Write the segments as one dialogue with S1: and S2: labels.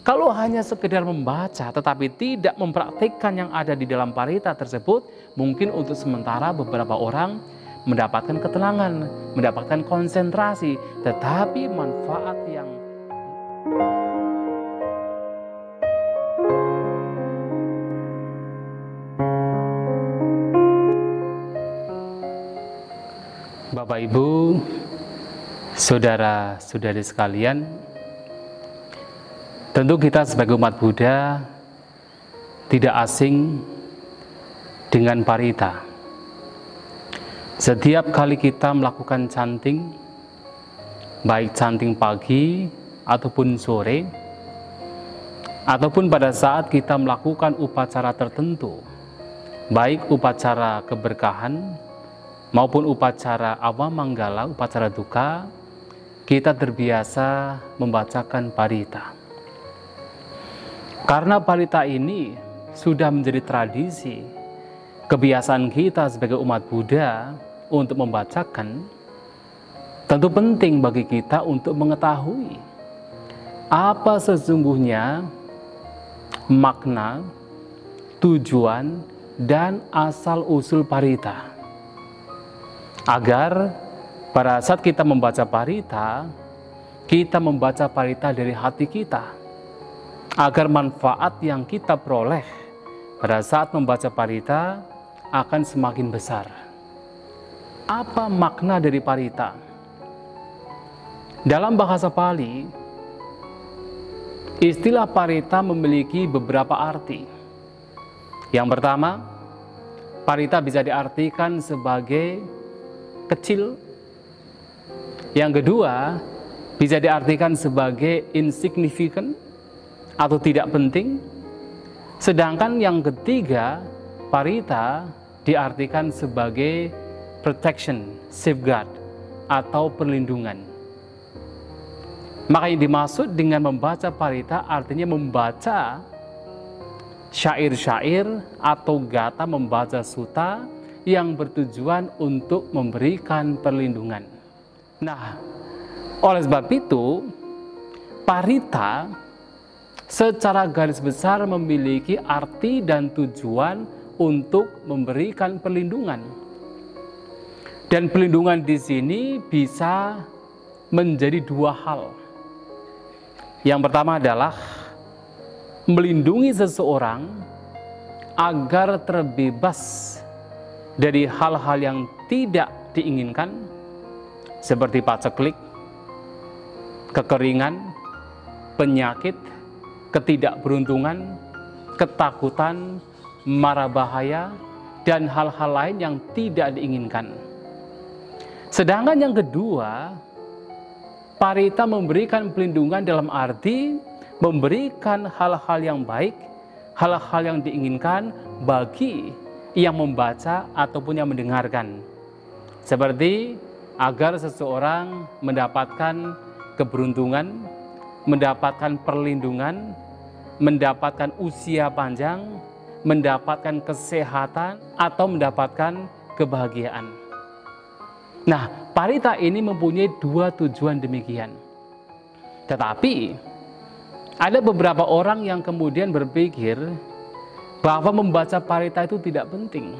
S1: Kalau hanya sekedar membaca tetapi tidak mempraktikkan yang ada di dalam parita tersebut, mungkin untuk sementara beberapa orang mendapatkan ketenangan, mendapatkan konsentrasi, tetapi manfaat yang Bapak Ibu, saudara-saudari sekalian, tentu kita sebagai umat Buddha tidak asing dengan parita. Setiap kali kita melakukan chanting, baik chanting pagi ataupun sore, ataupun pada saat kita melakukan upacara tertentu, baik upacara keberkahan maupun upacara awamanggala, upacara duka, kita terbiasa membacakan parita. Karena parita ini sudah menjadi tradisi, kebiasaan kita sebagai umat Buddha untuk membacakan, tentu penting bagi kita untuk mengetahui apa sesungguhnya makna, tujuan, dan asal-usul parita. Agar pada saat kita membaca parita, kita membaca parita dari hati kita. Agar manfaat yang kita peroleh pada saat membaca parita akan semakin besar. Apa makna dari parita? Dalam bahasa Pali, istilah parita memiliki beberapa arti. Yang pertama, parita bisa diartikan sebagai kecil. Yang kedua, bisa diartikan sebagai insignificant atau tidak penting. Sedangkan yang ketiga, parita diartikan sebagai protection, safeguard, atau perlindungan. Maka yang dimaksud dengan membaca parita artinya membaca syair-syair atau gata, membaca sutta yang bertujuan untuk memberikan perlindungan. Nah, oleh sebab itu, parita secara garis besar memiliki arti dan tujuan untuk memberikan perlindungan. Dan perlindungan di sini bisa menjadi dua hal. Yang pertama adalah melindungi seseorang agar terbebas dari hal-hal yang tidak diinginkan, seperti paceklik, kekeringan, penyakit, ketidakberuntungan, ketakutan, mara bahaya, dan hal-hal lain yang tidak diinginkan. Sedangkan yang kedua, parita memberikan perlindungan dalam arti memberikan hal-hal yang baik, hal-hal yang diinginkan bagi yang membaca ataupun yang mendengarkan. Seperti agar seseorang mendapatkan keberuntungan, mendapatkan perlindungan, mendapatkan usia panjang, mendapatkan kesehatan, atau mendapatkan kebahagiaan. Nah, parita ini mempunyai dua tujuan demikian. Tetapi ada beberapa orang yang kemudian berpikir bahwa membaca parita itu tidak penting.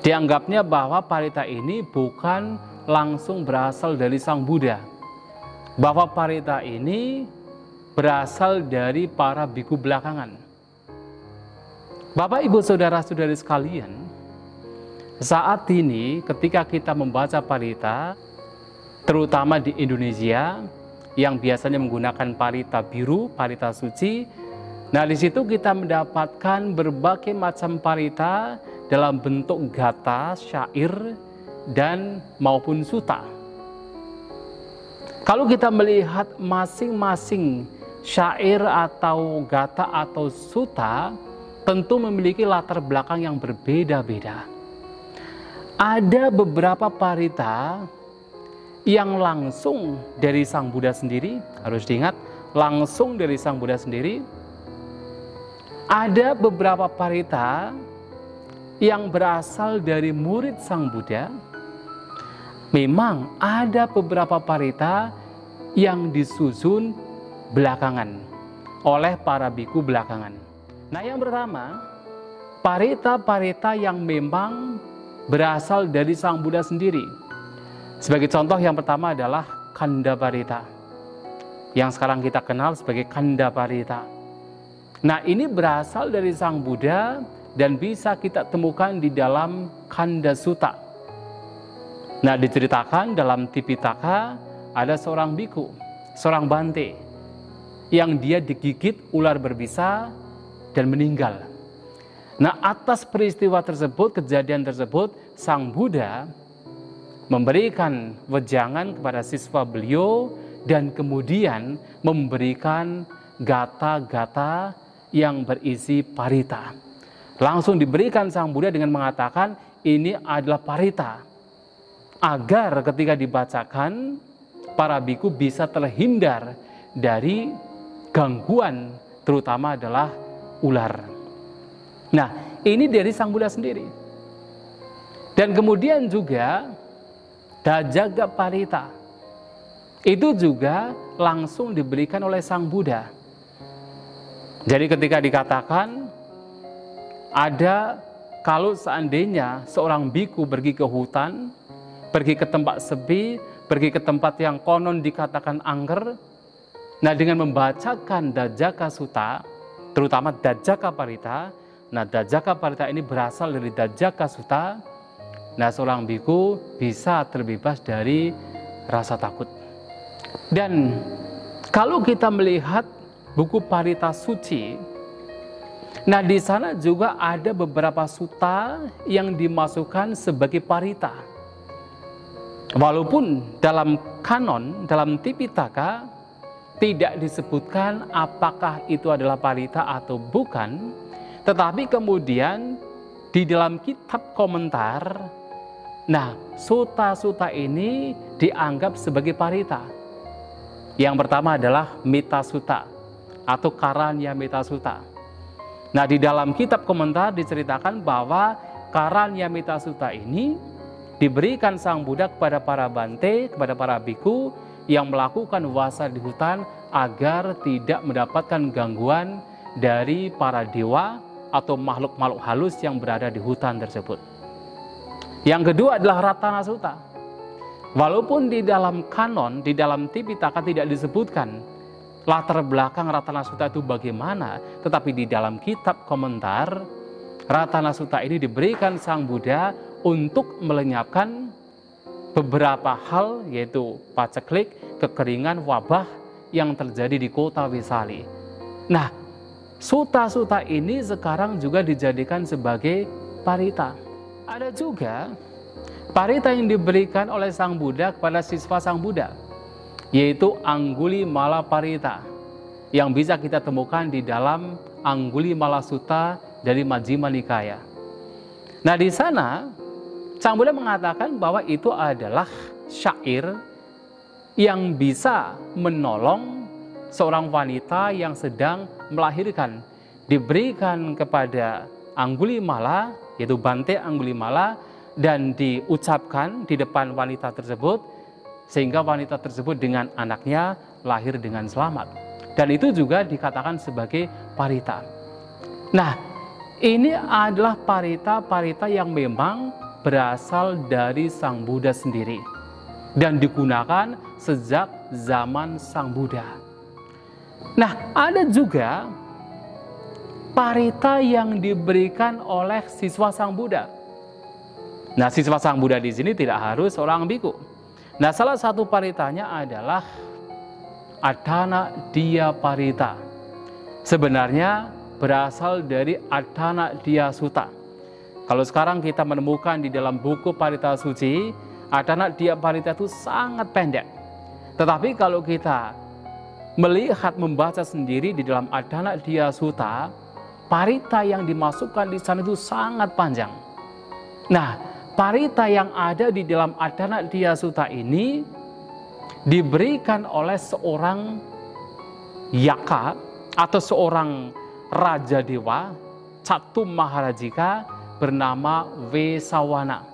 S1: Dianggapnya bahwa parita ini bukan langsung berasal dari Sang Buddha. Bahwa parita ini berasal dari para biku belakangan. Bapak, Ibu, saudara-saudari sekalian, saat ini ketika kita membaca parita, terutama di Indonesia, yang biasanya menggunakan parita biru, parita suci, nah, di situ kita mendapatkan berbagai macam parita dalam bentuk gata, syair, dan maupun sutta. Kalau kita melihat masing-masing syair atau gata atau sutta, tentu memiliki latar belakang yang berbeda-beda. Ada beberapa parita yang langsung dari Sang Buddha sendiri, harus diingat, langsung dari Sang Buddha sendiri. Ada beberapa parita yang berasal dari murid Sang Buddha. Memang ada beberapa parita yang disusun belakangan oleh para biku belakangan. Nah, yang pertama, parita-parita yang memang berasal dari Sang Buddha sendiri. Sebagai contoh yang pertama adalah Kanda Parita, yang sekarang kita kenal sebagai Kanda Parita. Nah, ini berasal dari Sang Buddha dan bisa kita temukan di dalam Kanda Sutta. Nah, diceritakan dalam Tipitaka ada seorang biku, seorang bante, yang dia digigit ular berbisa dan meninggal. Nah, atas peristiwa tersebut, kejadian tersebut, Sang Buddha memberikan wejangan kepada siswa beliau dan kemudian memberikan gata-gata yang berisi parita. Langsung diberikan Sang Buddha dengan mengatakan ini adalah parita, agar ketika dibacakan para biku bisa terhindar dari gangguan, terutama adalah ular. Nah, ini dari Sang Buddha sendiri. Dan kemudian juga Dajaga Parita itu juga langsung diberikan oleh Sang Buddha. Jadi ketika dikatakan ada, kalau seandainya seorang biku pergi ke hutan, pergi ke tempat sepi, pergi ke tempat yang konon dikatakan angker, nah dengan membacakan Dajjaka Sutta, terutama Dajjaka Parita, nah Dajjaka Parita ini berasal dari Dajjaka Sutta. Nah, seorang biku bisa terbebas dari rasa takut. Dan kalau kita melihat buku Parita Suci, nah di sana juga ada beberapa sutta yang dimasukkan sebagai parita. Walaupun dalam kanon, dalam Tipitaka tidak disebutkan apakah itu adalah parita atau bukan, tetapi kemudian di dalam kitab komentar, nah, sutta-sutta ini dianggap sebagai parita. Yang pertama adalah Metta Sutta atau Karanya Metta Sutta. Nah, di dalam kitab komentar diceritakan bahwa Karanya Metta Sutta ini diberikan Sang Buddha kepada para bante, kepada para biku yang melakukan wasa di hutan agar tidak mendapatkan gangguan dari para dewa atau makhluk-makhluk halus yang berada di hutan tersebut. Yang kedua adalah Ratana Sutta. Walaupun di dalam kanon, di dalam Tipitaka tidak disebutkan latar belakang Ratana Sutta itu bagaimana, tetapi di dalam kitab komentar, Ratana Sutta ini diberikan Sang Buddha untuk melenyapkan beberapa hal, yaitu paceklik, kekeringan, wabah yang terjadi di kota Wisali. Nah, sutta-sutta ini sekarang juga dijadikan sebagai parita. Ada juga parita yang diberikan oleh Sang Buddha kepada siswa Sang Buddha, yaitu Anggulimala Parita, yang bisa kita temukan di dalam Anggulimala Sutta dari Majjhima Nikaya. Nah, di sana Sang Buddha mengatakan bahwa itu adalah syair yang bisa menolong seorang wanita yang sedang melahirkan, diberikan kepada Anggulimala, yaitu Bante Anggulimala, dan diucapkan di depan wanita tersebut, sehingga wanita tersebut dengan anaknya lahir dengan selamat. Dan itu juga dikatakan sebagai parita. Nah, ini adalah parita-parita yang memang berasal dari Sang Buddha sendiri dan digunakan sejak zaman Sang Buddha. Nah, ada juga parita yang diberikan oleh siswa Sang Buddha. Nah, siswa Sang Buddha di sini tidak harus seorang biku. Nah, salah satu paritanya adalah Adana Dia Parita. Sebenarnya berasal dari Adana Dia Sutta. Kalau sekarang kita menemukan di dalam buku Parita Suci, Adana Dia Parita itu sangat pendek. Tetapi kalau kita melihat, membaca sendiri di dalam Adana Dia Sutta, parita yang dimasukkan di sana itu sangat panjang. Nah, parita yang ada di dalam Adana Dia Sutta ini diberikan oleh seorang yaka atau seorang raja dewa, Catu Maharajika, bernama Vesawana,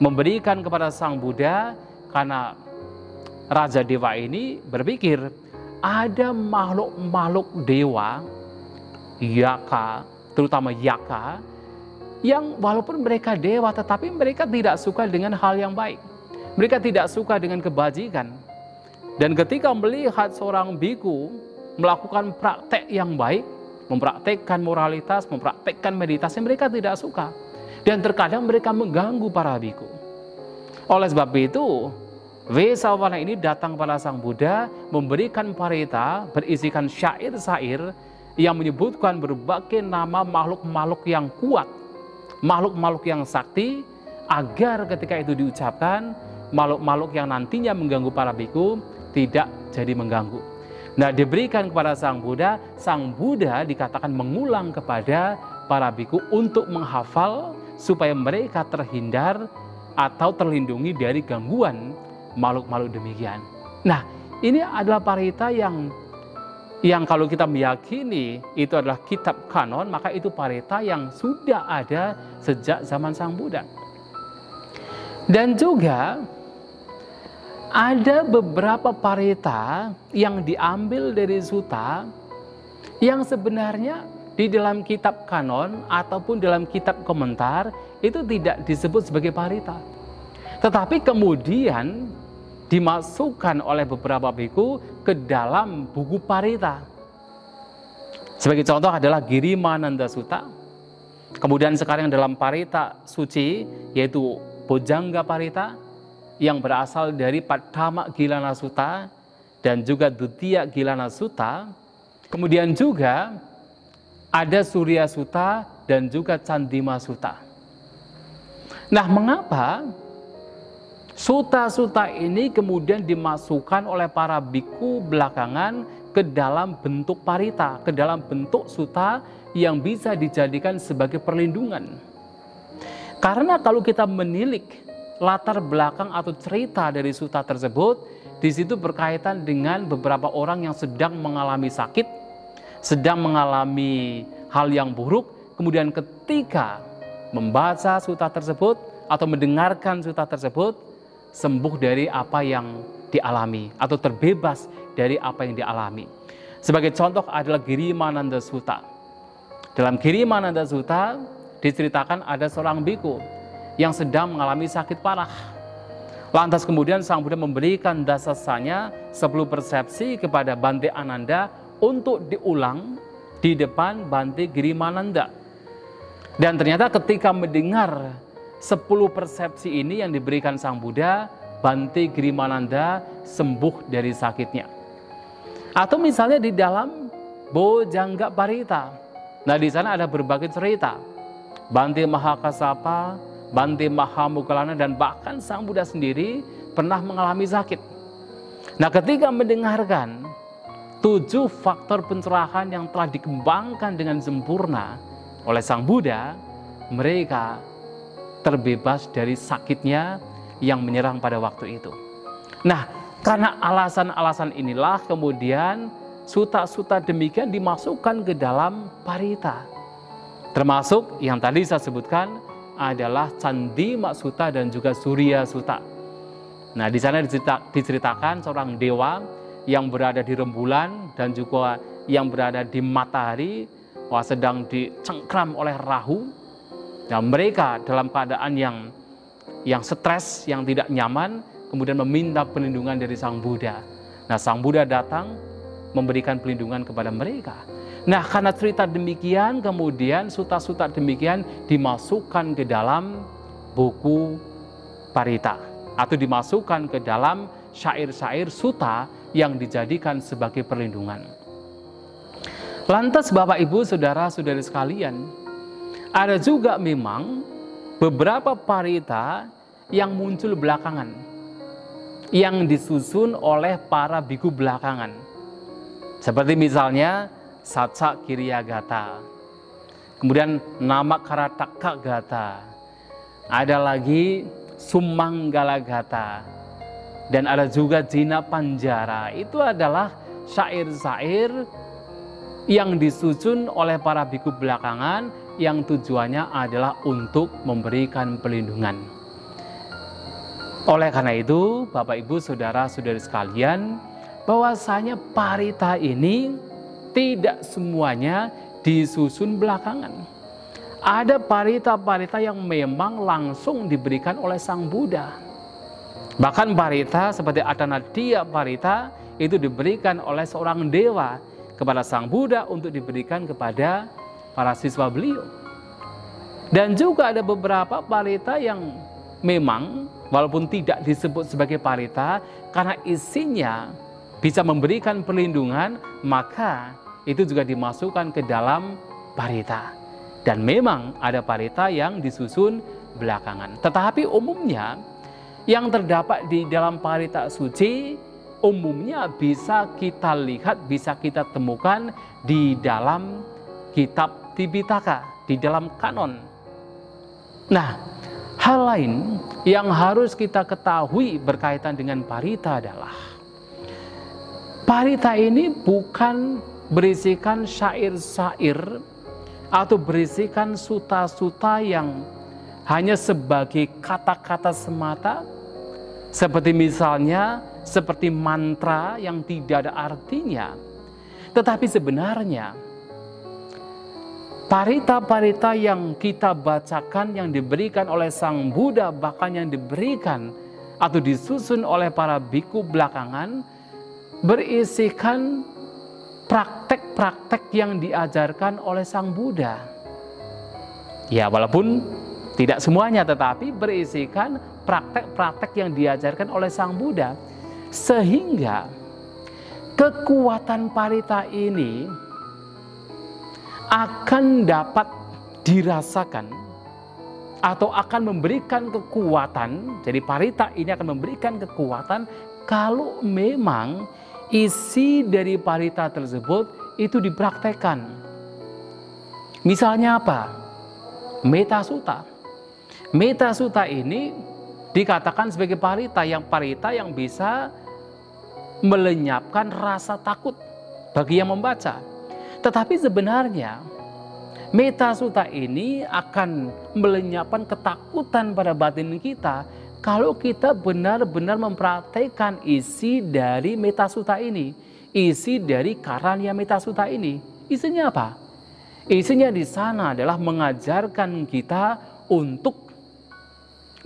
S1: memberikan kepada Sang Buddha karena raja dewa ini berpikir ada makhluk-makhluk dewa, yaka, terutama yaka, yang walaupun mereka dewa tetapi mereka tidak suka dengan hal yang baik. Mereka tidak suka dengan kebajikan. Dan ketika melihat seorang biku melakukan praktek yang baik, mempraktekkan moralitas, mempraktekkan meditasi, mereka tidak suka. Dan terkadang mereka mengganggu para biku. Oleh sebab itu, Vesawana ini datang pada Sang Buddha, memberikan parita berisikan syair-syair yang menyebutkan berbagai nama makhluk-makhluk yang kuat, makhluk-makhluk yang sakti, agar ketika itu diucapkan, makhluk-makhluk yang nantinya mengganggu para biku tidak jadi mengganggu. Nah, diberikan kepada Sang Buddha dikatakan mengulang kepada para biku untuk menghafal supaya mereka terhindar atau terlindungi dari gangguan makhluk-makhluk demikian. Nah, ini adalah parita yang kalau kita meyakini itu adalah kitab kanon, maka itu parita yang sudah ada sejak zaman Sang Buddha. Dan juga ada beberapa parita yang diambil dari sutta yang sebenarnya di dalam kitab kanon ataupun dalam kitab komentar itu tidak disebut sebagai parita. Tetapi kemudian dimasukkan oleh beberapa biku ke dalam buku parita. Sebagai contoh adalah Girimananda Sutta. Kemudian sekarang dalam parita suci yaitu Bojjhanga Parita yang berasal dari Pattama Gilana Sutta dan juga Dutiya Gilana Sutta. Kemudian juga ada Surya Sutta dan juga Candima Sutta. Nah, mengapa sutta-sutta ini kemudian dimasukkan oleh para biku belakangan ke dalam bentuk parita, ke dalam bentuk sutta yang bisa dijadikan sebagai perlindungan? Karena kalau kita menilik latar belakang atau cerita dari sutta tersebut, di situ berkaitan dengan beberapa orang yang sedang mengalami sakit, sedang mengalami hal yang buruk, kemudian ketika membaca sutta tersebut atau mendengarkan sutta tersebut, sembuh dari apa yang dialami atau terbebas dari apa yang dialami. Sebagai contoh adalah Girimananda Sutta. Dalam Girimananda Sutta diceritakan ada seorang biku yang sedang mengalami sakit parah. Lantas kemudian Sang Buddha memberikan dasasanya 10 persepsi kepada Bante Ananda untuk diulang di depan Bante Girimananda. Dan ternyata ketika mendengar 10 persepsi ini yang diberikan Sang Buddha, Bante Girimananda sembuh dari sakitnya. Atau misalnya di dalam Bojjhanga Parita. Nah, di sana ada berbagai cerita. Bante Mahakassapa, Bante Mahamoggallana, dan bahkan Sang Buddha sendiri pernah mengalami sakit. Nah, ketika mendengarkan 7 faktor pencerahan yang telah dikembangkan dengan sempurna oleh Sang Buddha, mereka terbebas dari sakitnya yang menyerang pada waktu itu. Nah, karena alasan-alasan inilah kemudian sutta-sutta demikian dimasukkan ke dalam parita. Termasuk yang tadi saya sebutkan adalah Candima Sutta dan juga Surya Sutta. Nah, di sana diceritakan seorang dewa yang berada di rembulan dan juga yang berada di matahari, sedang dicengkram oleh Rahu. Nah, mereka dalam keadaan yang stres, yang tidak nyaman, kemudian meminta perlindungan dari Sang Buddha. Nah, Sang Buddha datang memberikan perlindungan kepada mereka. Nah, karena cerita demikian, kemudian sutta-sutta demikian dimasukkan ke dalam buku parita atau dimasukkan ke dalam syair-syair sutta yang dijadikan sebagai perlindungan. Lantas Bapak Ibu Saudara-saudari sekalian, ada juga memang beberapa parita yang muncul belakangan, yang disusun oleh para biku belakangan. Seperti misalnya Satsa Kiriya Gata, kemudian Namakkarataka Gata, ada lagi Sumanggala Gata, dan ada juga Jina Panjara. Itu adalah syair-syair yang disusun oleh para biku belakangan yang tujuannya adalah untuk memberikan perlindungan. Oleh karena itu, Bapak Ibu Saudara-saudari sekalian, bahwasanya parita ini tidak semuanya disusun belakangan. Ada parita-parita yang memang langsung diberikan oleh Sang Buddha. Bahkan parita seperti Atanadya parita itu diberikan oleh seorang dewa kepada Sang Buddha untuk diberikan kepada para siswa beliau. Dan juga ada beberapa parita yang memang walaupun tidak disebut sebagai parita, karena isinya bisa memberikan perlindungan, maka itu juga dimasukkan ke dalam parita. Dan memang ada parita yang disusun belakangan. Tetapi umumnya yang terdapat di dalam parita suci umumnya bisa kita lihat, bisa kita temukan di dalam kitab Tipitaka, di dalam kanon. Nah, hal lain yang harus kita ketahui berkaitan dengan parita adalah parita ini bukan berisikan syair-syair atau berisikan suta-suta yang hanya sebagai kata-kata semata, seperti misalnya seperti mantra yang tidak ada artinya. Tetapi sebenarnya parita-parita yang kita bacakan, yang diberikan oleh Sang Buddha, bahkan yang diberikan atau disusun oleh para biku belakangan, berisikan praktek-praktek yang diajarkan oleh Sang Buddha. Ya, walaupun tidak semuanya, tetapi berisikan praktek-praktek yang diajarkan oleh Sang Buddha. Sehingga kekuatan parita ini akan dapat dirasakan atau akan memberikan kekuatan. Jadi parita ini akan memberikan kekuatan kalau memang isi dari parita tersebut itu dipraktekkan. Misalnya apa? Metasuta. Metasuta ini dikatakan sebagai parita yang bisa melenyapkan rasa takut bagi yang membaca. Tetapi sebenarnya metasuta ini akan melenyapkan ketakutan pada batin kita kalau kita benar-benar mempraktekkan isi dari metasuta ini, isi dari karanya metasuta ini. Isinya apa? Isinya di sana adalah mengajarkan kita untuk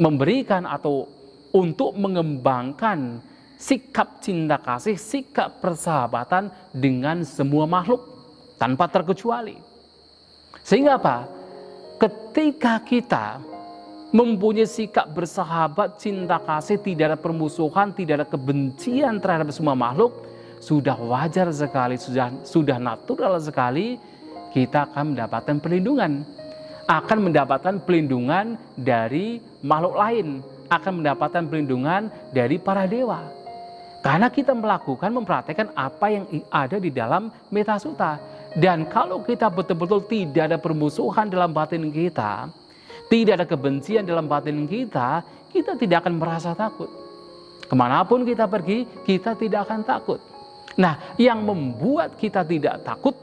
S1: memberikan atau untuk mengembangkan sikap cinta kasih, sikap persahabatan dengan semua makhluk tanpa terkecuali. Sehingga apa? Ketika kita mempunyai sikap bersahabat, cinta kasih, tidak ada permusuhan, tidak ada kebencian terhadap semua makhluk, sudah wajar sekali, sudah natural sekali, kita akan mendapatkan perlindungan. Akan mendapatkan perlindungan dari makhluk lain, akan mendapatkan perlindungan dari para dewa. Karena kita mempraktekkan apa yang ada di dalam metasuta. Dan kalau kita betul-betul tidak ada permusuhan dalam batin kita, tidak ada kebencian dalam batin kita, kita tidak akan merasa takut. Kemanapun kita pergi, kita tidak akan takut. Nah, yang membuat kita tidak takut,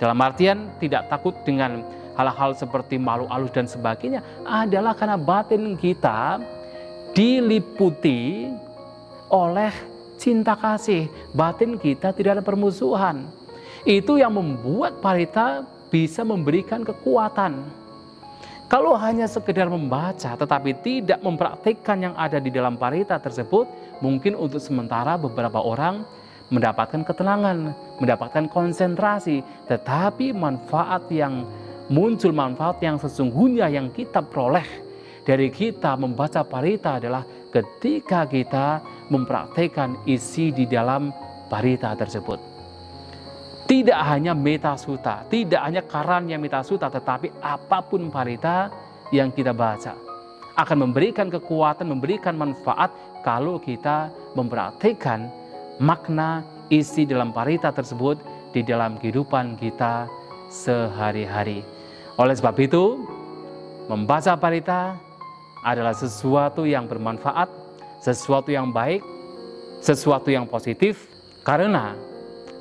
S1: dalam artian tidak takut dengan hal-hal seperti makhluk halus dan sebagainya, adalah karena batin kita diliputi oleh cinta kasih. Batin kita tidak ada permusuhan. Itu yang membuat parita bisa memberikan kekuatan. Kalau hanya sekedar membaca tetapi tidak mempraktikkan yang ada di dalam parita tersebut, mungkin untuk sementara beberapa orang mendapatkan ketenangan, mendapatkan konsentrasi, tetapi manfaat yang muncul, manfaat yang sesungguhnya yang kita peroleh dari kita membaca parita adalah ketika kita mempraktikkan isi di dalam parita tersebut. Tidak hanya metasuta, tidak hanya karanya metasuta, tetapi apapun parita yang kita baca akan memberikan kekuatan, memberikan manfaat kalau kita mempraktikkan makna isi dalam parita tersebut di dalam kehidupan kita sehari-hari. Oleh sebab itu, membaca parita adalah sesuatu yang bermanfaat, sesuatu yang baik, sesuatu yang positif, karena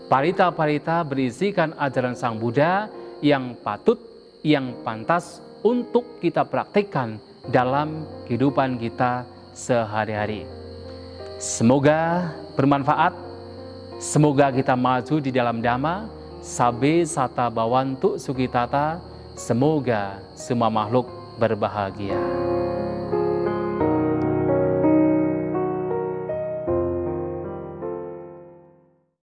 S1: parita-parita berisikan ajaran Sang Buddha yang patut, yang pantas untuk kita praktikkan dalam kehidupan kita sehari-hari. Semoga bermanfaat, Semoga kita maju di dalam dhamma, sabe sata bawantu sukitata, semoga semua makhluk berbahagia.